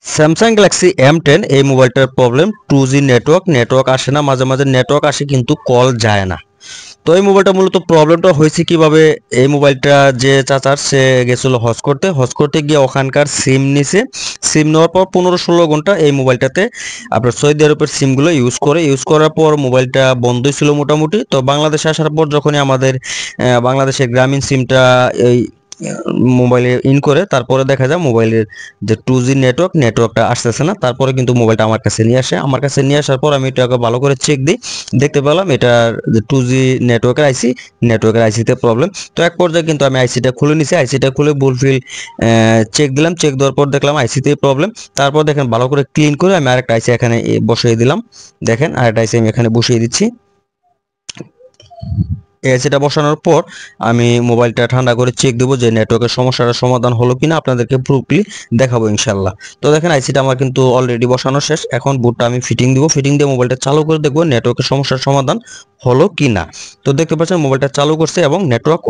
Samsung Galaxy M10 এই মোবাইলটার problem 2G network আসে না, মাঝে মাঝে নেটওয়ার্ক আসে কিন্তু কল যায় না। তো এই মোবাইলটা মূলত প্রবলেমটা হয়েছে কিভাবে, এই মোবাইলটা যে চাচার সে গেছিল হজ করতে গিয়ে ওখানকার সিম নিছে। সিম নেওয়ার পর 15-16 ঘন্টা এই মোবাইলটাতে আপনার সৌদি আরবের সিমগুলো ইউজ করার পর মোবাইলটা বন্ধই ছিল মোটামুটি। তো বাংলাদেশে আসার পর যখনই আমাদের বাংলাদেশের গ্রামীণ সিমটা এই মোবাইলে ইন করে, তারপরে দেখা যায় মোবাইলের যে 2G নেটওয়ার্কটা আসতেছে না। তারপরে কিন্তু মোবাইলটা আমার কাছে নিয়ে আসে, আমার কাছে নিয়ে আসার পর আমি এটাকে ভালো করে চেক দিই, দেখতে পেলাম এটার যে 2G নেটওয়ার্কের আইসিতে প্রবলেম। তো এক পর্যায়ে কিন্তু আমি আইসিটা খুলে নিছি, আইসিটা খুলে ফুলফিল চেক দিলাম, চেক দেওয়ার পর দেখলাম আইসিতে প্রবলেম। তারপর দেখেন ভালো করে ক্লিন করে আমি আরেকটা আইসি এখানে বসিয়ে দিলাম। দেখেন আরেকটা আইসি আমি এখানে বসিয়ে দিচ্ছি। এসিটা বসানোর পর আমি মোবাইলটা ঠান্ডা করে চেক দেবো যে নেটওয়ার্কের সমস্যাটার সমাধান হলো কিনা, আপনাদেরকে প্রুফলি দেখাবো ইনশাল্লাহ। তো দেখেন আইসিটা আমার কিন্তু অলরেডি বসানো শেষ। এখন বুটটা আমি ফিটিং দিব, ফিটিং দিয়ে মোবাইলটা চালু করে দেখবো নেটওয়ার্কের সমস্যার সমাধান হলো কিনা। তো দেখতে পাচ্ছেন মোবাইলটা চালু করছে এবং নেটওয়ার্ক